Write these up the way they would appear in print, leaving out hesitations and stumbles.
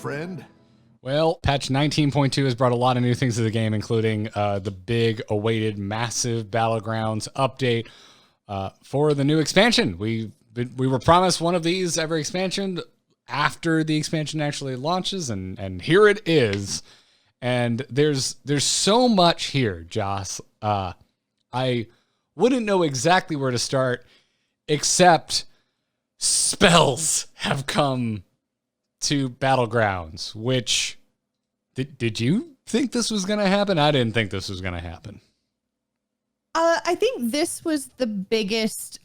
friend? Well, patch 19.2 has brought a lot of new things to the game, including the big awaited massive Battlegrounds update for the new expansion. We were promised one of these every expansion after the expansion actually launches, and here it is. And there's so much here, Joss. I wouldn't know exactly where to start, except spells have come to Battlegrounds, which did you think this was going to happen? I didn't think this was going to happen. I think this was the biggest,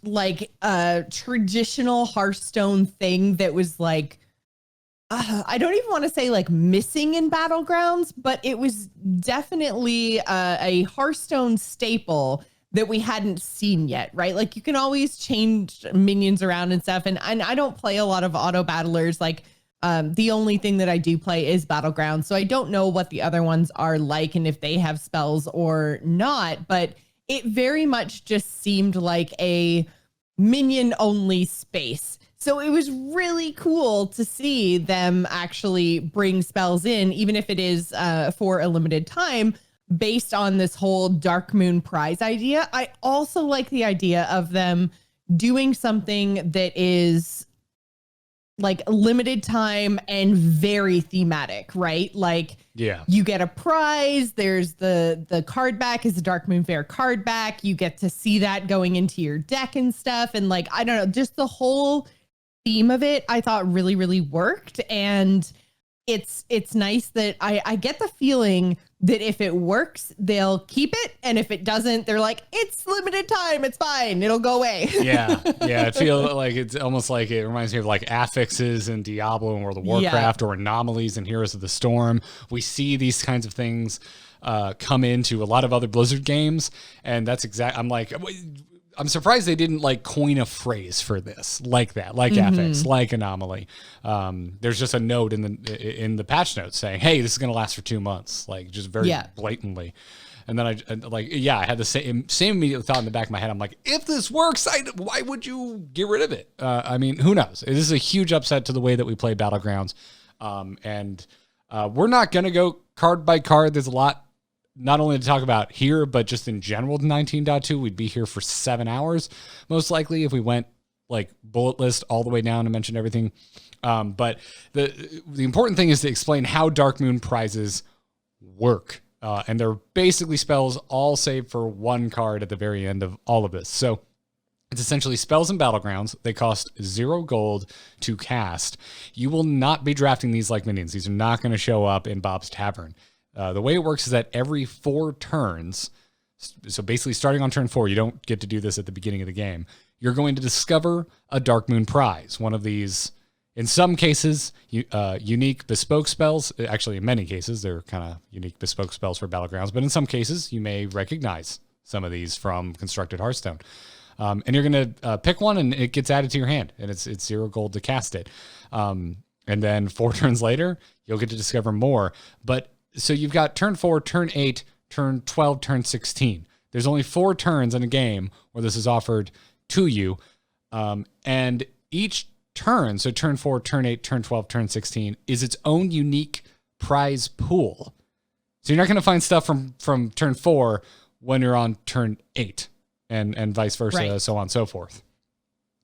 traditional Hearthstone thing that was I don't even want to say missing in Battlegrounds, but it was definitely a Hearthstone staple that we hadn't seen yet, right? Like, you can always change minions around and stuff. And I don't play a lot of auto battlers. The only thing that I do play is Battlegrounds. So I don't know what the other ones are like and if they have spells or not, but it very much just seemed like a minion only space. So it was really cool to see them actually bring spells in, even if it is for a limited time, based on this whole Dark Moon prize idea. I also like the idea of them doing something that is limited time and very thematic, right? Yeah, you get a prize. There's the card back is the Dark Moon Fair card back. You get to see that going into your deck and stuff. And I don't know, just the whole theme of it, I thought really, really worked. And it's nice that I get the feeling that if it works, they'll keep it. And if it doesn't, they're like, it's limited time. It's fine. It'll go away. Yeah. I feel like it's almost like it reminds me of affixes in Diablo and World of Warcraft, or anomalies in Heroes of the Storm. We see these kinds of things come into a lot of other Blizzard games. And that's I'm surprised they didn't coin a phrase for this like that, affix, like anomaly. There's just a note in the patch notes saying, "Hey, this is going to last for 2 months," just very blatantly. And then I had the same immediate thought in the back of my head. I'm like, if this works, why would you get rid of it? I mean, who knows? This is a huge upset to the way that we play Battlegrounds, and we're not going to go card by card. There's a lot. Not only to talk about here, but just in general, 19.2, we'd be here for 7 hours, most likely, if we went bullet list all the way down and mentioned everything. But the important thing is to explain how Dark Moon prizes work. And they're basically spells all save for one card at the very end of all of this. So it's essentially spells and Battlegrounds. They cost 0 gold to cast. You will not be drafting these like minions. These are not going to show up in Bob's Tavern. The way it works is that every 4 turns, so basically starting on turn 4, you don't get to do this at the beginning of the game, you're going to discover a Dark Moon prize. One of these, in some cases, unique bespoke spells. Actually, in many cases, they're kind of unique bespoke spells for Battlegrounds, but in some cases, you may recognize some of these from Constructed Hearthstone. And you're going to pick one, and it gets added to your hand, and it's 0 gold to cast it. And then 4 turns later, you'll get to discover more. But so you've got turn 4, turn 8, turn 12, turn 16. There's only 4 turns in a game where this is offered to you. And each turn, so turn 4, turn 8, turn 12, turn 16, is its own unique prize pool. So you're not going to find stuff from turn 4 when you're on turn 8 and vice versa, right. So on and so forth.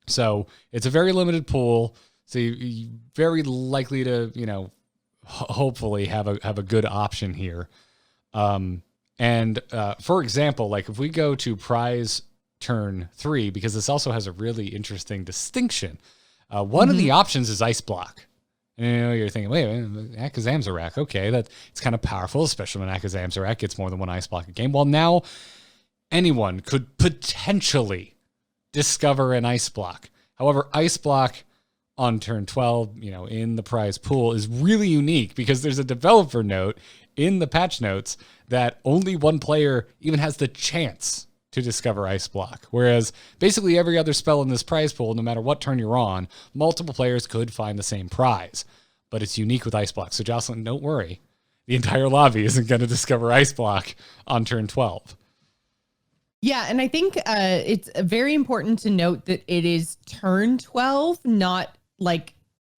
So it's a very limited pool. So you're very likely to, hopefully have a good option here. And for example, if we go to prize turn 3, because this also has a really interesting distinction. One of the options is Ice Block. And you're thinking, wait, Akazam Zarak, okay, it's kind of powerful, especially when Akazam Zarak gets more than 1 Ice Block a game. Well, now anyone could potentially discover an Ice Block. However, Ice Block on turn 12, in the prize pool is really unique because there's a developer note in the patch notes that only 1 player even has the chance to discover Ice Block. Whereas basically every other spell in this prize pool, no matter what turn you're on, multiple players could find the same prize, but it's unique with Ice Block. So Jocelyn, don't worry. The entire lobby isn't going to discover Ice Block on turn 12. Yeah, and I think it's very important to note that it is turn 12, not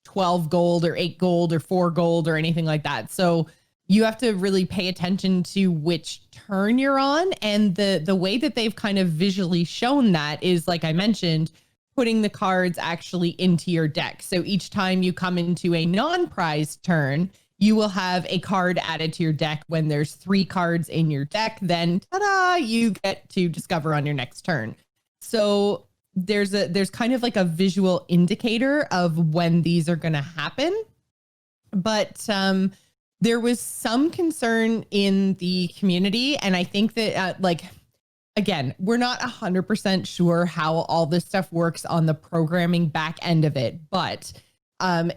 12 gold or 8 gold or 4 gold or anything like that. So you have to really pay attention to which turn you're on. And the way that they've kind of visually shown that is, like I mentioned, putting the cards actually into your deck. So each time you come into a non-prized turn, you will have a card added to your deck. When there's 3 cards in your deck, then ta-da, you get to discover on your next turn. So there's kind of like a visual indicator of when these are going to happen. But there was some concern in the community. And I think that again, we're not 100% sure how all this stuff works on the programming back end of it. But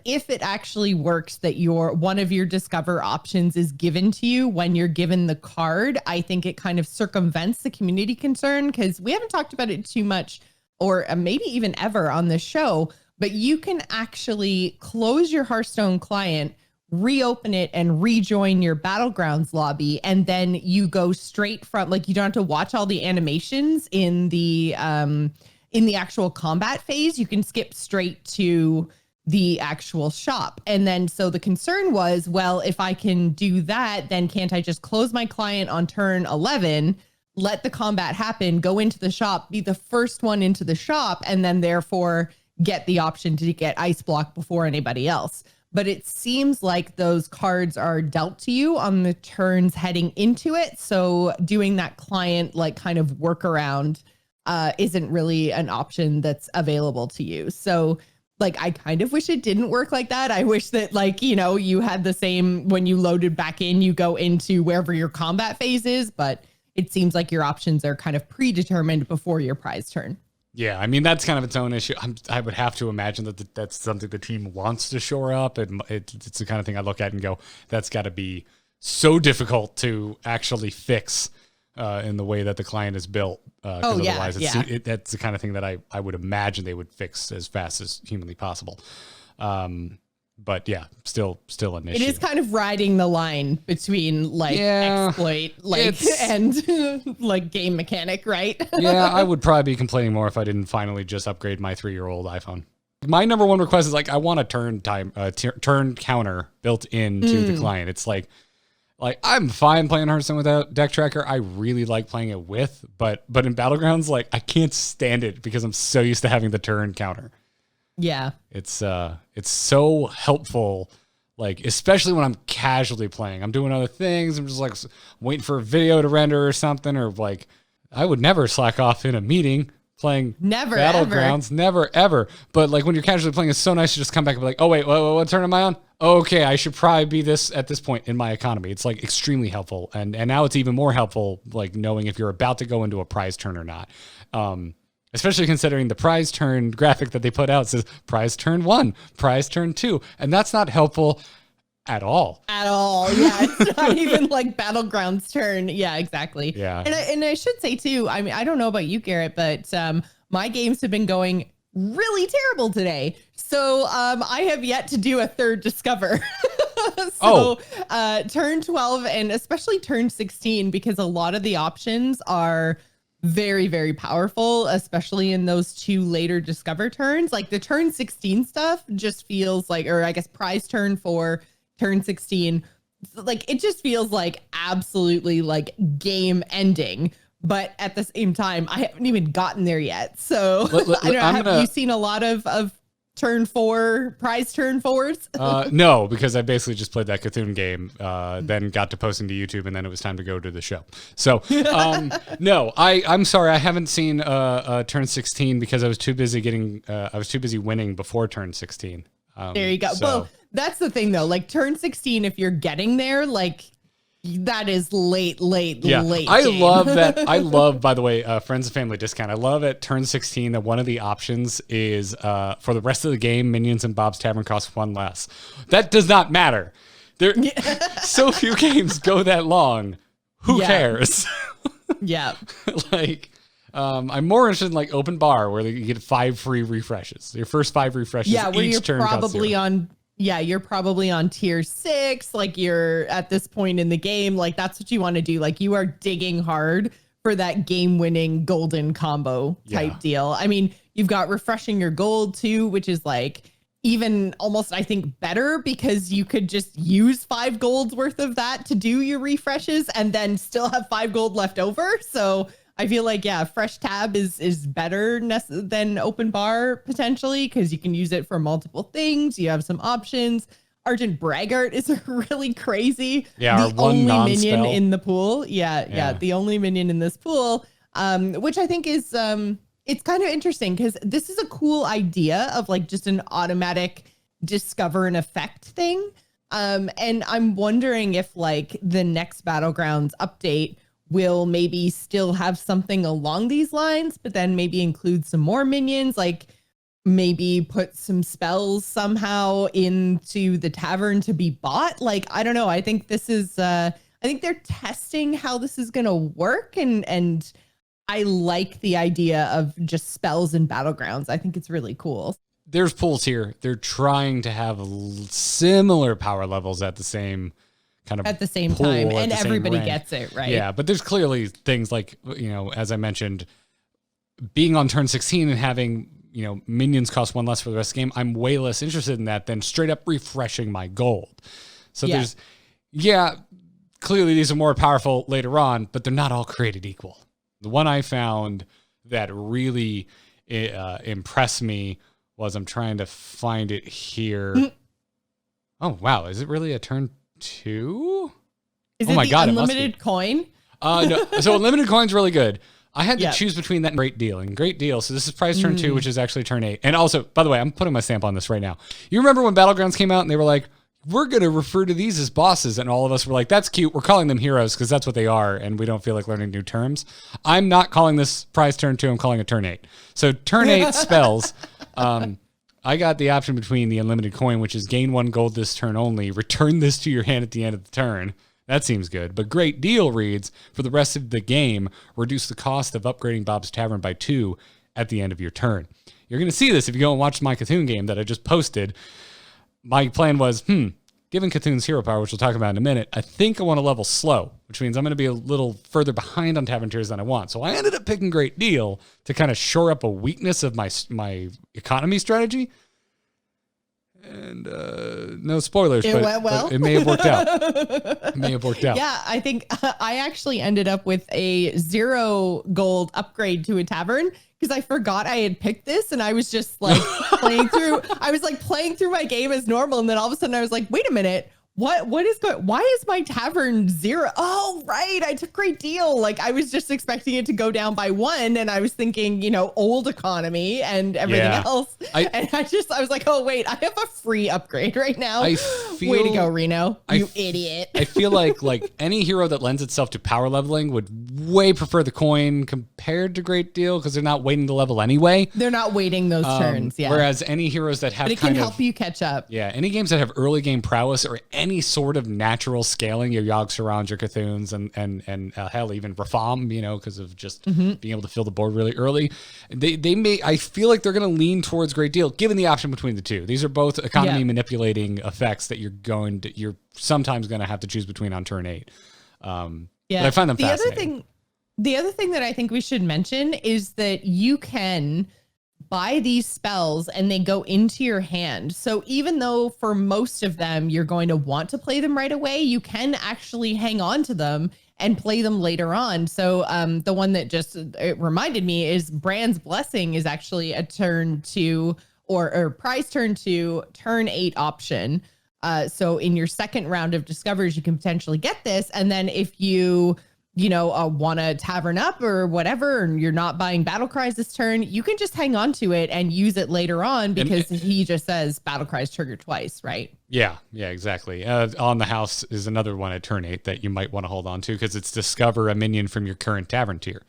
if it actually works that one of your discover options is given to you when you're given the card, I think it kind of circumvents the community concern, because we haven't talked about it too much, or maybe even ever on the show, but you can actually close your Hearthstone client, reopen it, and rejoin your Battlegrounds lobby, and then you go straight from, like, you don't have to watch all the animations in the actual combat phase. You can skip straight to the actual shop. And then so the concern was, well, if I can do that, then can't I just close my client on turn 11, let the combat happen, go into the shop, be the first one into the shop, and then therefore get the option to get ice block before anybody else? But it seems like those cards are dealt to you on the turns heading into it. So doing that client like kind of workaround isn't really an option that's available to you. So like, I kind of wish it didn't work like that. I wish that, like, you know, you had the same, when you loaded back in, you go into wherever your combat phase is, but it seems like your options are kind of predetermined before your prize turn. Yeah, I mean, that's kind of its own issue. I would have to imagine that that's something the team wants to shore up. And it's the kind of thing I look at and go, that's got to be so difficult to actually fix in the way that the client is built. Otherwise, that's the kind of thing that I would imagine they would fix as fast as humanly possible. But yeah, still an issue. It is kind of riding the line between exploit, and like game mechanic, right? Yeah, I would probably be complaining more if I didn't finally just upgrade my 3-year-old iPhone. My number one request is, like, I want a turn counter built into the client. It's like I'm fine playing Hearthstone without Deck Tracker. I really like playing it with, but in Battlegrounds, like, I can't stand it because I'm so used to having the turn counter. Yeah. It's so helpful, like, especially when I'm casually playing. I'm doing other things. I'm just like waiting for a video to render or something, or like, I would never slack off in a meeting playing Battlegrounds. Never, ever. But like, when you're casually playing, it's so nice to just come back and be like, oh wait, what turn am I on? Okay, I should probably be this at this point in my economy. It's like extremely helpful. And now it's even more helpful, like, knowing if you're about to go into a prize turn or not. Especially considering the prize turn graphic that they put out says prize turn 1, prize turn 2. And that's not helpful at all. At all. Yeah. It's not even like Battlegrounds turn. Yeah, exactly. Yeah. And I should say too, I mean, I don't know about you, Garrett, but my games have been going really terrible today. So I have yet to do a third discover. Turn 12 and especially turn 16, because a lot of the options are very, very powerful, especially in those 2 later discover turns. Like the turn 16 stuff just feels like, or I guess prize turn for turn 16, like it just feels like absolutely like game ending. But at the same time, I haven't even gotten there yet. So I don't know, have you seen a lot of turn 4 prize turn 4s? No, because I basically just played that Cthulhu game, then got to posting to YouTube, and then it was time to go to the show. So no, I'm sorry, I haven't seen turn 16 because I was too busy winning before turn 16. There you go. So, well, that's the thing though. Like turn 16, if you're getting there, like that is late. I love that. I love, by the way, friends and family discount. I love at turn 16 that one of the options is for the rest of the game, minions and Bob's Tavern cost 1 less. That does not matter. There, so few games go that long. Who cares? Yeah. Like, I'm more interested in like open bar where you get 5 free refreshes. Your first 5 refreshes. Yeah, where each you're turn probably on. Yeah, you're probably on tier 6. Like you're at this point in the game. Like that's what you want to do. Like you are digging hard for that game-winning golden combo type deal. I mean, you've got refreshing your gold too, which is like even almost, I think, better because you could just use 5 gold's worth of that to do your refreshes and then still have 5 gold left over. So I feel like, yeah, fresh tab is better than open bar potentially because you can use it for multiple things. You have some options. Argent Braggart is really crazy. Yeah, the our one only non-spell minion in the pool. Yeah, the only minion in this pool, which I think is it's kind of interesting because this is a cool idea of like just an automatic discover an effect thing. And I'm wondering if like the next Battlegrounds update will maybe still have something along these lines, but then maybe include some more minions, like maybe put some spells somehow into the tavern to be bought. Like, I don't know. I think this is, I think they're testing how this is going to work. And I like the idea of just spells and Battlegrounds. I think it's really cool. There's pools here. They're trying to have similar power levels at the same kind of at the same time, and everybody rank. Gets it, right? Yeah, but there's clearly things like, you know, as I mentioned, being on turn 16 and having, you know, minions cost 1 less for the rest of the game. I'm way less interested in that than straight up refreshing my gold. So there's, clearly these are more powerful later on, but they're not all created equal. The one I found that really impressed me was, I'm trying to find it here. Oh, wow. Is it really a turn 2? Is it God, unlimited coin? No. So unlimited coin's really good. I had to choose between that and Great Deal. And Great Deal, so this is price turn 2, which is actually turn 8. And also, by the way, I'm putting my stamp on this right now. You remember when Battlegrounds came out and they were like, we're going to refer to these as bosses. And all of us were like, that's cute. We're calling them heroes because that's what they are. And we don't feel like learning new terms. I'm not calling this prize turn 2. I'm calling it turn 8. So turn 8 spells. I got the option between the unlimited coin, which is gain 1 gold this turn only. Return this to your hand at the end of the turn. That seems good. But Great Deal reads, for the rest of the game, reduce the cost of upgrading Bob's Tavern by 2 at the end of your turn. You're going to see this if you go and watch my Cthulhu game that I just posted. My plan was, given Cthulhu's hero power, which we'll talk about in a minute, I think I want to level slow, which means I'm going to be a little further behind on Tavern tiers than I want. So I ended up picking Great Deal to kind of shore up a weakness of my economy strategy. And no spoilers, but it may have worked out. Yeah, I think I actually ended up with a 0 gold upgrade to a tavern because I forgot I had picked this, and I was just like playing through my game as normal, and then all of a sudden I was like, wait a minute. What is going? Why is my tavern 0? Oh, right. I took Great Deal. Like, I was just expecting it to go down by 1. And I was thinking, you know, old economy and everything else. I was like, oh, wait, I have a free upgrade right now. Way to go, Reno. You idiot. I feel like any hero that lends itself to power leveling would way prefer the coin compared to Great Deal because they're not waiting to level anyway. They're not waiting those turns. Yeah. Whereas any heroes that have but it can help you catch up. Yeah. Any games that have early game prowess or any sort of natural scaling, your Yogg, Surround, your Cthuns, and hell, even Rafam, you know, because of just being able to fill the board really early. They may, I feel like they're going to lean towards Great Deal, given the option between the two. These are both economy manipulating effects that you're sometimes going to have to choose between on turn 8. But I find them fascinating. The other thing that I think we should mention is that you can buy these spells and they go into your hand. So even though for most of them, you're going to want to play them right away, you can actually hang on to them and play them later on. So the one that just it reminded me is Brand's Blessing is actually a turn 2 or prize turn 2, turn 8 option. So in your second round of discoveries, you can potentially get this. And then if you want to tavern up or whatever, and you're not buying battle cries this turn, you can just hang on to it and use it later on because he just says battle cries trigger twice, right? Yeah, exactly. On the House is another one at turn 8 that you might want to hold on to because it's discover a minion from your current tavern tier.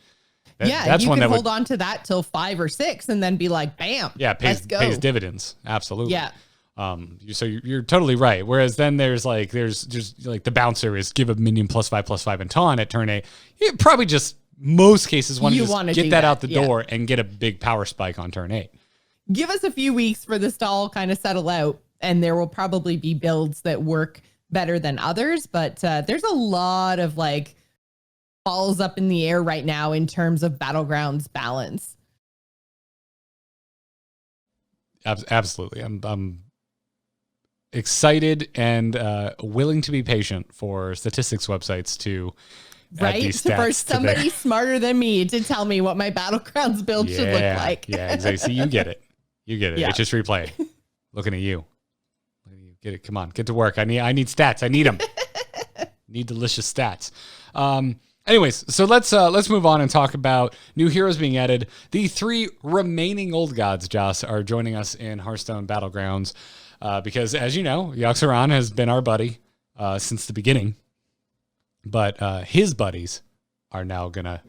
That's you can hold on to that till 5 or 6 and then be like, bam, pays dividends. Absolutely. Yeah. So you're totally right. Whereas then there's the bouncer is give a minion +5/+5 and taunt at turn 8. You probably just most cases want to just get that out the door and get a big power spike on turn 8. Give us a few weeks for this to all kind of settle out, and there will probably be builds that work better than others. But there's a lot of balls up in the air right now in terms of Battlegrounds balance. Absolutely. I'm excited and willing to be patient for statistics websites to add these stats for somebody smarter than me to tell me what my Battlegrounds build should look like. Yeah, exactly. See, you get it. Yeah. It's just replay. Looking at you. Get it. Come on, get to work. I need stats. I need them. Need delicious stats. Anyways, so let's move on and talk about new heroes being added. The 3 remaining old gods, Joss, are joining us in Hearthstone Battlegrounds because, as you know, Yashiraj has been our buddy since the beginning, but his buddies are now gonna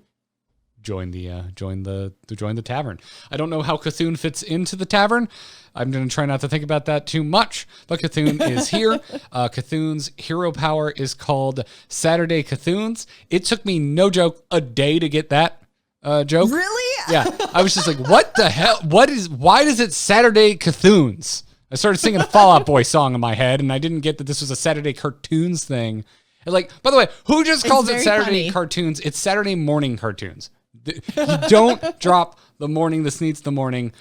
join the tavern. I don't know how Cthulhu fits into the tavern. I'm going to try not to think about that too much, but Cthulhu is here. Cthulhu's hero power is called Saturday Cthulhu's. It took me, no joke, a day to get that joke. Really? Yeah. I was just like, what the hell? Why does it Saturday Cthulhu's? I started singing a Fall Out Boy song in my head, and I didn't get that this was a Saturday cartoons thing. And like, by the way, who just calls it Saturday cartoons? It's Saturday morning cartoons. You don't drop the morning. This needs the morning.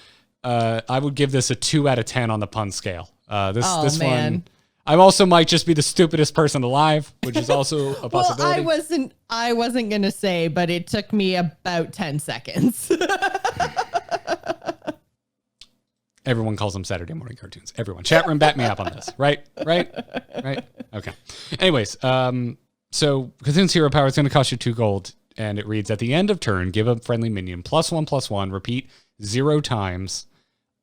I would give this a 2 out of 10 on the pun scale. This one, I also might just be the stupidest person alive, which is also a possibility. Well, I wasn't gonna say, but it took me about 10 seconds. Everyone calls them Saturday morning cartoons. Everyone, chat room, back me up on this. Right. Okay. Anyways, so Cthulhu's hero power is going to cost you 2 gold. And it reads, at the end of turn, give a friendly minion +1/+1, repeat 0 times,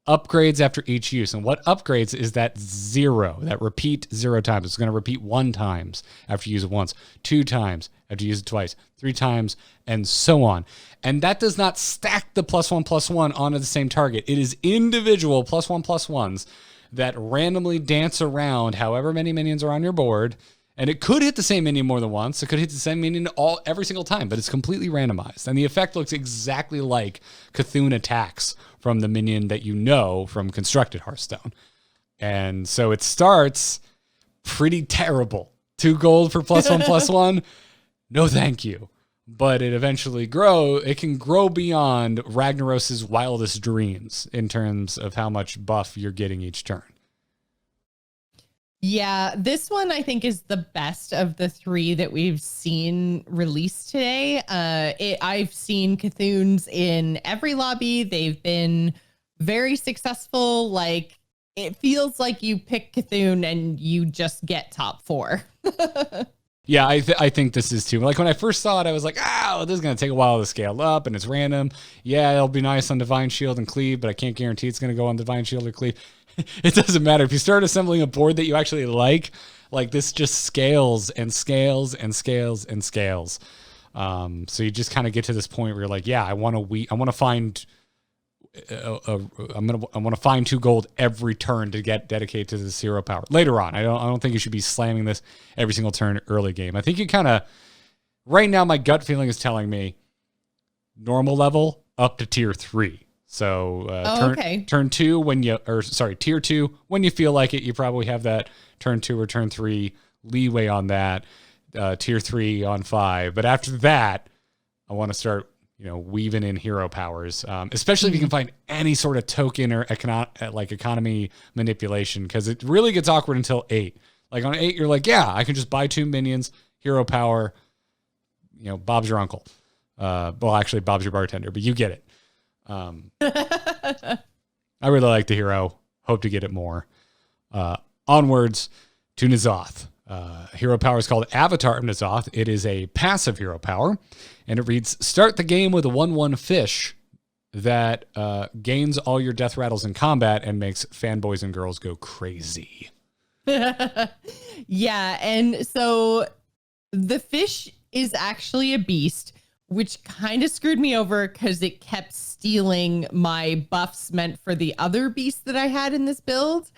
upgrades after each use. And what upgrades is that 0, that repeat 0 times. It's going to repeat 1 times after you use it once, 2 times after you use it twice, 3 times, and so on. And that does not stack the +1/+1 onto the same target. It is individual +1/+1s that randomly dance around however many minions are on your board. And it could hit the same minion more than once. It could hit the same minion every single time, but it's completely randomized. And the effect looks exactly like Cthulhu attacks from the minion that you know from constructed Hearthstone. And so it starts pretty terrible. 2 gold for +1/+1. No, thank you. But it eventually it can grow beyond Ragnaros's wildest dreams in terms of how much buff you're getting each turn. Yeah, this one I think is the best of the 3 that we've seen released today. I've seen Cthulhu's in every lobby. They've been very successful. Like, it feels like you pick Cthulhu and you just get top 4. Yeah, I think this is too. Like, when I first saw it, I was like, this is going to take a while to scale up, and it's random. Yeah, it'll be nice on Divine Shield and Cleave, but I can't guarantee it's going to go on Divine Shield or Cleave. It doesn't matter. If you start assembling a board that you actually like this just scales and scales and scales and scales. So you just kind of get to this point where you're like, yeah, I want to find find 2 gold every turn to get dedicated to this hero power. Later on, I don't think you should be slamming this every single turn early game. I think you kind of, right now, my gut feeling is telling me normal level up to tier 3. So turn 2 tier 2, when you feel like it, you probably have that turn 2 or turn 3 leeway on that, tier 3 on 5. But after that, I want to start, weaving in hero powers, especially if you can find any sort of token or economy manipulation, because it really gets awkward until 8. Like on 8, you're like, yeah, I can just buy 2 minions, hero power, Bob's your uncle. Well, actually, Bob's your bartender, but you get it. I really like the hero. Hope to get it more. Onwards to N'Zoth. Hero power is called Avatar of N'Zoth. It is a passive hero power, and it reads, start the game with a 1/1 fish that gains all your death rattles in combat and makes fanboys and girls go crazy. Yeah, and so the fish is actually a beast, which kind of screwed me over because it kept stealing my buffs meant for the other beasts that I had in this build.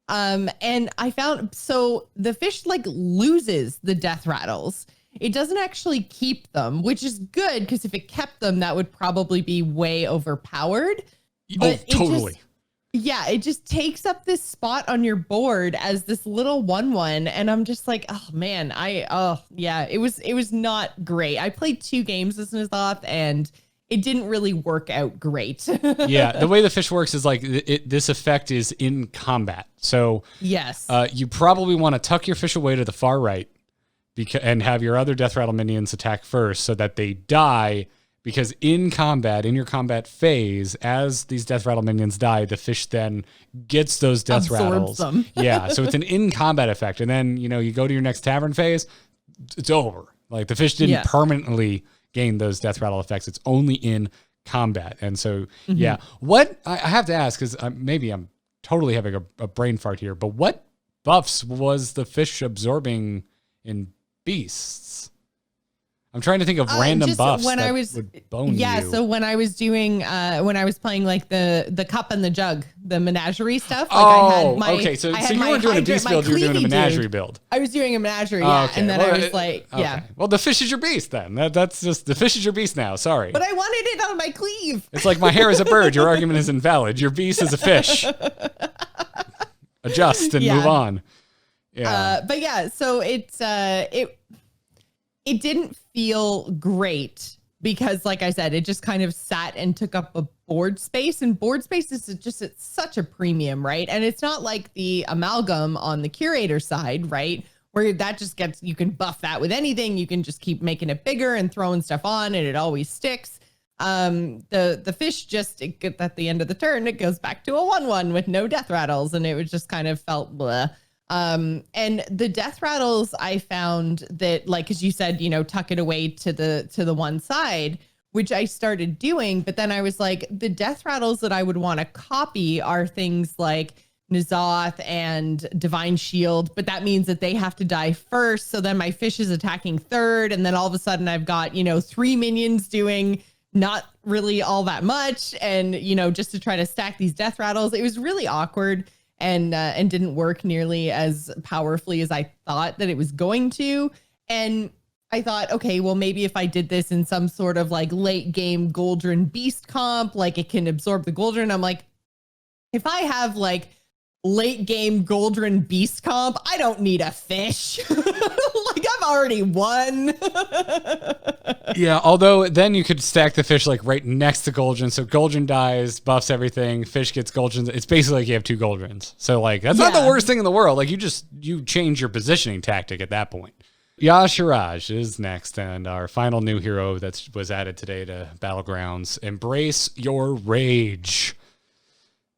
And I found, so the fish loses the death rattles. It doesn't actually keep them, which is good because if it kept them, that would probably be way overpowered. But totally. It just takes up this spot on your board as this little 1/1. And I'm just like, oh man, it was not great. I played 2 games with N'Zoth and it didn't really work out great. Yeah, the way the fish works is like this effect is in combat. So yes, you probably want to tuck your fish away to the far right and have your other death rattle minions attack first so that they die. Because in combat, in your combat phase, as these death rattle minions die, the fish then gets those death rattles. Them. Yeah, so it's an in combat effect, and then you go to your next tavern phase, it's over. Like the fish didn't permanently gain those death rattle effects. It's only in combat. And so, yeah, what I have to ask, because maybe I'm totally having a brain fart here, but what buffs was the fish absorbing in Beasts? I'm trying to think of random buffs when that I was, would bone you. So when I was doing, when I was playing like the cup and the jug, the menagerie stuff. Like okay. So you weren't doing a beast build, you were doing a menagerie build. I was doing a menagerie, yeah. Okay. And then I was like, yeah. Well, the fish is your beast then. That's just, the fish is your beast now. Sorry. But I wanted it on my cleave. It's like my hair is a bird. Your argument is invalid. Your beast is a fish. Adjust and move on. Yeah. But yeah, so it didn't feel great because, like I said, it just kind of sat and took up a board space, and board space is just it's such a premium, right? And it's not like the amalgam on the curator side, right? Where that just gets, you can buff that with anything. You can just keep making it bigger and throwing stuff on, and it always sticks. The fish just at the end of the turn, it goes back to a 1/1 with no death rattles, and it was just kind of felt bleh. And the death rattles, I found that, like, as you said, tuck it away to the one side, which I started doing. But then I was like, the death rattles that I would want to copy are things like N'Zoth and Divine Shield, but that means that they have to die first. So then my fish is attacking third. And then all of a sudden I've got, 3 minions doing not really all that much. And, just to try to stack these death rattles, it was really awkward. And didn't work nearly as powerfully as I thought that it was going to. And I thought, okay, well, maybe if I did this in some sort of like late game Goldrinn Beast comp, like it can absorb the Goldrinn. I'm like, if I have like late game Goldrinn Beast comp, I don't need a fish. Like I've already won. Yeah, although then you could stack the fish like right next to Goldrinn. So Goldrinn dies, buffs everything, fish gets Goldrinn. It's basically like you have 2 Goldrins. So like that's not the worst thing in the world. Like you change your positioning tactic at that point. Yashiraj is next, and our final new hero that was added today to Battlegrounds. Embrace your rage.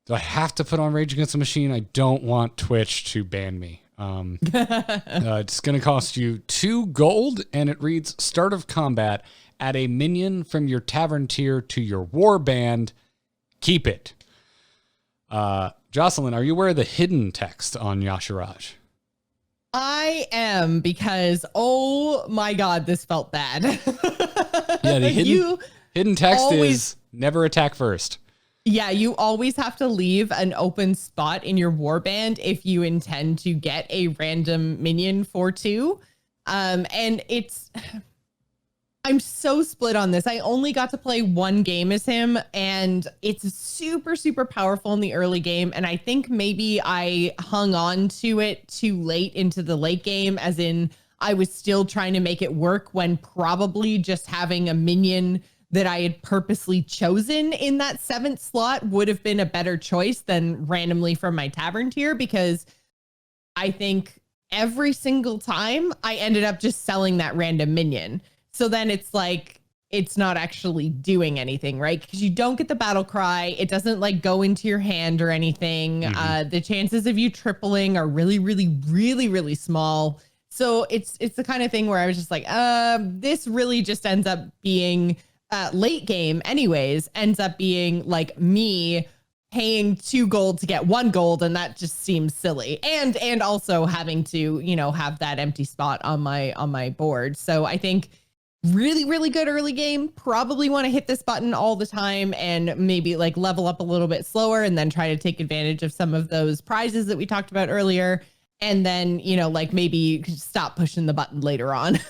Do I have to put on Rage Against the Machine? I don't want Twitch to ban me. It's going to cost you 2 gold, and it reads, start of combat, add a minion from your tavern tier to your war band. Keep it. Jocelyn, are you aware of the hidden text on Yashiraj? I am, because, oh my God, this felt bad. Yeah, the hidden text is never attack first. Yeah, you always have to leave an open spot in your warband if you intend to get a random minion for 2. And I'm so split on this. I only got to play 1 game as him, and it's super, super powerful in the early game. And I think maybe I hung on to it too late into the late game, as in I was still trying to make it work when probably just having a minion that I had purposely chosen in that 7th slot would have been a better choice than randomly from my tavern tier, because I think every single time I ended up just selling that random minion. So then it's like, it's not actually doing anything, right? Because you don't get the battle cry. It doesn't like go into your hand or anything. Mm-hmm. The chances of you tripling are really, really, really, really small. So it's the kind of thing where I was just like, this really just ends up being late game anyways, ends up being like me paying 2 gold to get 1 gold, and that just seems silly, and also having to have that empty spot on my board. So I think really, really good early game. Probably want to hit this button all the time and maybe like level up a little bit slower, and then try to take advantage of some of those prizes that we talked about earlier. And then, like maybe stop pushing the button later on.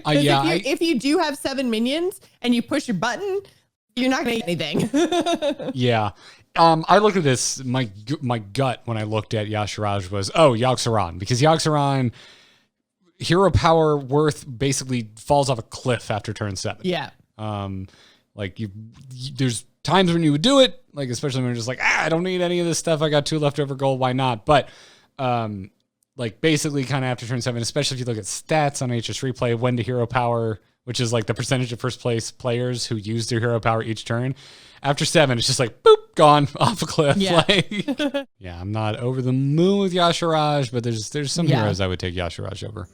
If you do have 7 minions and you push your button, you're not going to get anything. Yeah. I looked at this, my gut when I looked at Yashiraj was, Yogg-Saron. Because Yogg-Saron, hero power worth basically falls off a cliff after turn 7. Yeah. Like there's times when you would do it, like especially when you're just like, I don't need any of this stuff. I got 2 leftover gold. Why not? But like basically kind of after turn 7, especially if you look at stats on HS Replay, when to hero power, which is like the percentage of first place players who use their hero power each turn. After 7, it's just like, boop, gone off a cliff. Yeah. Like, yeah, I'm not over the moon with Yashiraj, but there's some heroes I would take Yashiraj over.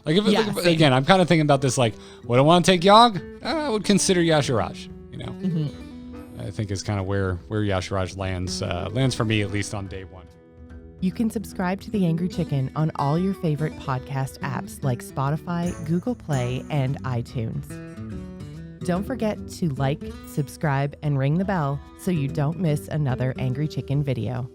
Like, again, I'm kind of thinking about this, like, would I want to take Yogg? I would consider Yashiraj, you know. Mm-hmm. I think is kind of where Yashiraj lands for me, at least on day 1. You can subscribe to The Angry Chicken on all your favorite podcast apps like Spotify, Google Play, and iTunes. Don't forget to like, subscribe, and ring the bell so you don't miss another Angry Chicken video.